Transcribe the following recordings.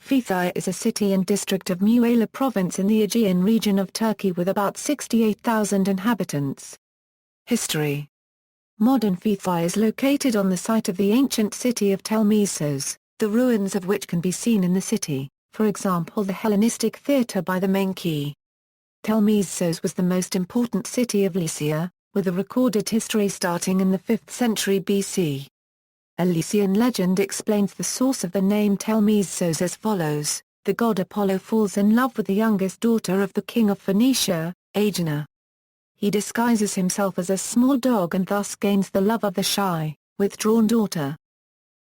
Fethiye is a city and district of Muğla Province in the Aegean region of Turkey with about 68,000 inhabitants. History. Modern Fethiye is located on the site of the ancient city of Telmezos, the ruins of which can be seen in the city, for example the Hellenistic theatre by the main quay. Telmezos was the most important city of Lycia, with a recorded history starting in the 5th century BC. A Lycian legend explains the source of the name Telmezos as follows: the god Apollo falls in love with the youngest daughter of the king of Phoenicia, Aegean. He disguises himself as a small dog and thus gains the love of the shy, withdrawn daughter.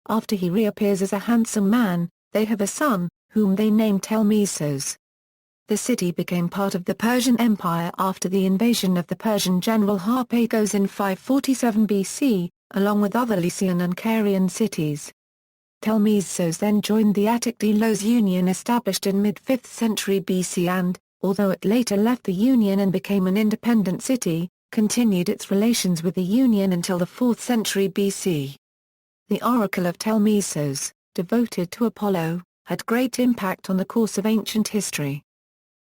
After he reappears as a handsome man, they have a son, whom they name Telmezos. The city became part of the Persian Empire after the invasion of the Persian general Harpagos in 547 BC, along with other Lycian and Carian cities. Telmezos then joined the Attic Delos Union established in mid-5th century BC and, although it later left the Union and became an independent city, continued its relations with the Union until the 4th century BC. The Oracle of Telmezos, devoted to Apollo, had great impact on the course of ancient history.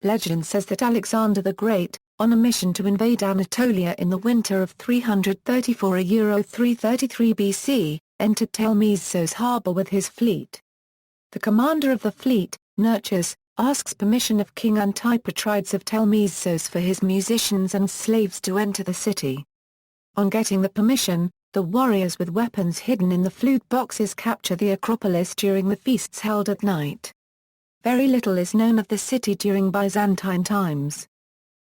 Legend says that Alexander the Great, on a mission to invade Anatolia in the winter of 334–333 BC, entered Telmezos harbour with his fleet. The commander of the fleet, Nearchus, asks permission of King Antipatrides of Telmezos for his musicians and slaves to enter the city. On getting the permission, the warriors with weapons hidden in the flute boxes capture the Acropolis during the feasts held at night. Very little is known of the city during Byzantine times.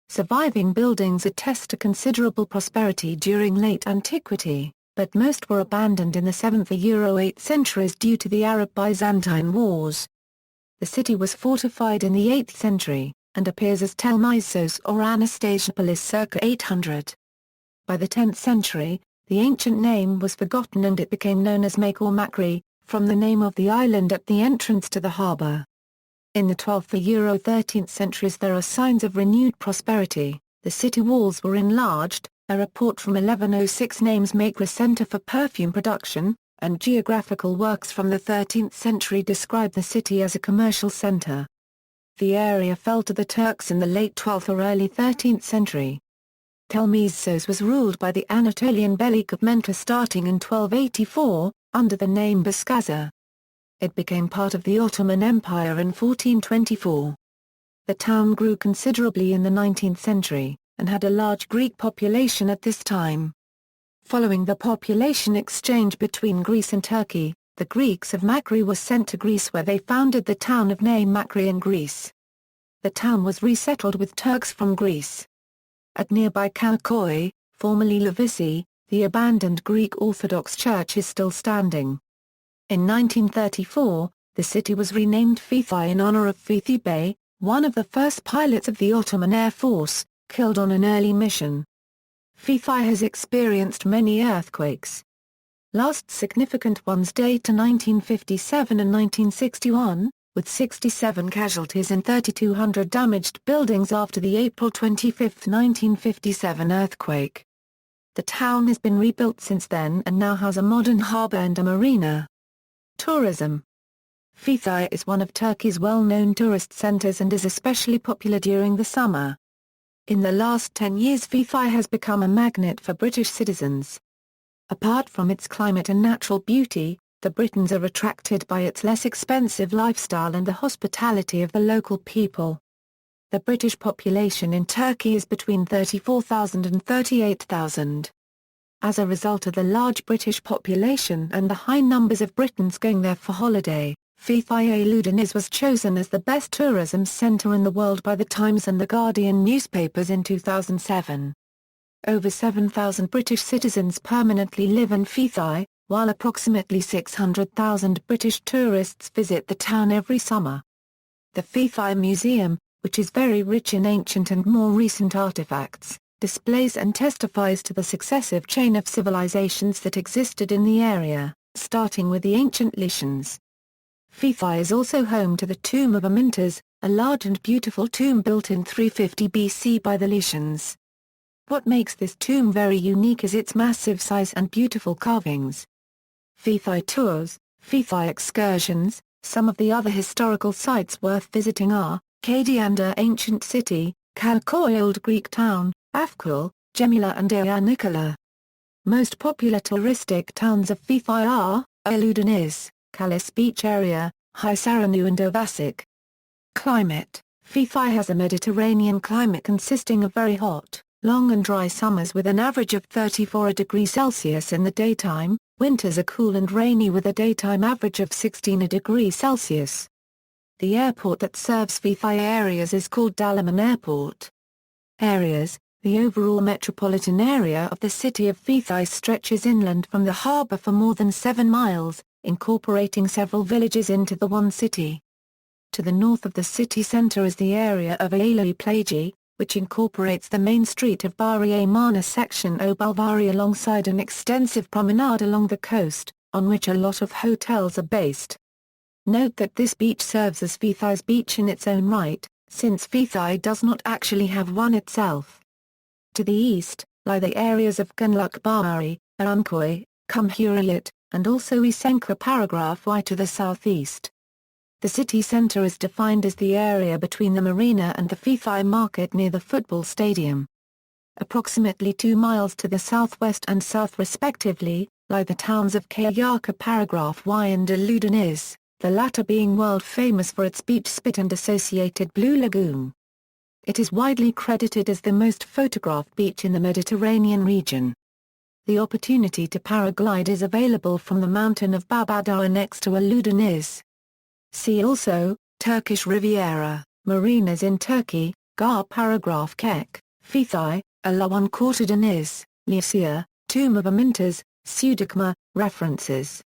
Surviving buildings attest to considerable prosperity during late antiquity, but most were abandoned in the 7th–8th centuries due to the Arab-Byzantine wars. The city was fortified in the 8th century, and appears as Telmezos or Anastasiopolis circa 800. By the 10th century, the ancient name was forgotten and it became known as Make or Makri, from the name of the island at the entrance to the harbour. In the 12th–13th centuries there are signs of renewed prosperity. The city walls were enlarged, a report from 1106 names Makri Centre for perfume production, and geographical works from the 13th century describe the city as a commercial centre. The area fell to the Turks in the late 12th or early 13th century. Telmezos was ruled by the Anatolian Beylik of Mentor starting in 1284, under the name Baskaza. It became part of the Ottoman Empire in 1424. The town grew considerably in the 19th century, and had a large Greek population at this time. Following the population exchange between Greece and Turkey, the Greeks of Makri were sent to Greece where they founded the town of Ney Makri in Greece. The town was resettled with Turks from Greece. At nearby Karakoy, formerly Lovisi, the abandoned Greek Orthodox Church is still standing. In 1934, the city was renamed Fethiye in honor of Fethi Bey, one of the first pilots of the Ottoman Air Force, killed on an early mission. Fethiye has experienced many earthquakes. Last significant ones date to 1957 and 1961, with 67 casualties and 3,200 damaged buildings after the April 25, 1957 earthquake. The town has been rebuilt since then and now has a modern harbour and a marina. Tourism. Fethiye is one of Turkey's well-known tourist centres and is especially popular during the summer. In the last 10 years Fethiye has become a magnet for British citizens. Apart from its climate and natural beauty, the Britons are attracted by its less expensive lifestyle and the hospitality of the local people. The British population in Turkey is between 34,000 and 38,000. As a result of the large British population and the high numbers of Britons going there for holiday, Fethiye Ludeniz was chosen as the best tourism centre in the world by The Times and The Guardian newspapers in 2007. Over 7,000 British citizens permanently live in Fethiye, while approximately 600,000 British tourists visit the town every summer. The Fethiye Museum, which is very rich in ancient and more recent artifacts, displays and testifies to the successive chain of civilizations that existed in the area, starting with the ancient Lycians. Fethiye is also home to the tomb of Amyntas, a large and beautiful tomb built in 350 BC by the Lycians. What makes this tomb very unique is its massive size and beautiful carvings. Fethiye tours, Fethiye excursions, Some of the other historical sites worth visiting are, Kadiander Ancient City, Kalkoi Old Greek Town, Afkul, Gemula and Ea Nicola. Most popular touristic towns of Fethiye are, Aludeniz, Kalis Beach Area, Hisaranu and Ovasik. Climate: Fethiye has a Mediterranean climate consisting of very hot, long and dry summers with an average of 34 degrees Celsius in the daytime. Winters are cool and rainy with a daytime average of 16 degrees Celsius. The airport that serves Fethiye areas is called Dalaman Airport. Areas: the overall metropolitan area of the city of Fethiye stretches inland from the harbour for more than 7 miles, incorporating several villages into the one city. To the north of the city centre is the area of Aegean Plagi, which incorporates the main street of Bari Mana section O Balvari alongside an extensive promenade along the coast, on which a lot of hotels are based. Note that this beach serves as Fethiye's beach in its own right, since Fethiye does not actually have one itself. To the east, lie the areas of Gunluk Bari, Arankoi, Cumhuriyat, and also Isenka Paragraph Y to the southeast. The city centre is defined as the area between the marina and the Fethiye market near the football stadium. Approximately 2 miles to the southwest and south respectively, lie the towns of Kayaka Paragraph Y and Aludeniz, the latter being world famous for its beach spit and associated blue lagoon. It is widely credited as the most photographed beach in the Mediterranean region. The opportunity to paraglide is available from the mountain of Babadağ next to Aludeniz. See also, Turkish Riviera, marinas in Turkey, Gar Paragraph Kek, Fethiye, Alawan Quarter Deniz, Lycia, Tomb of Amintas, Sudakma, references.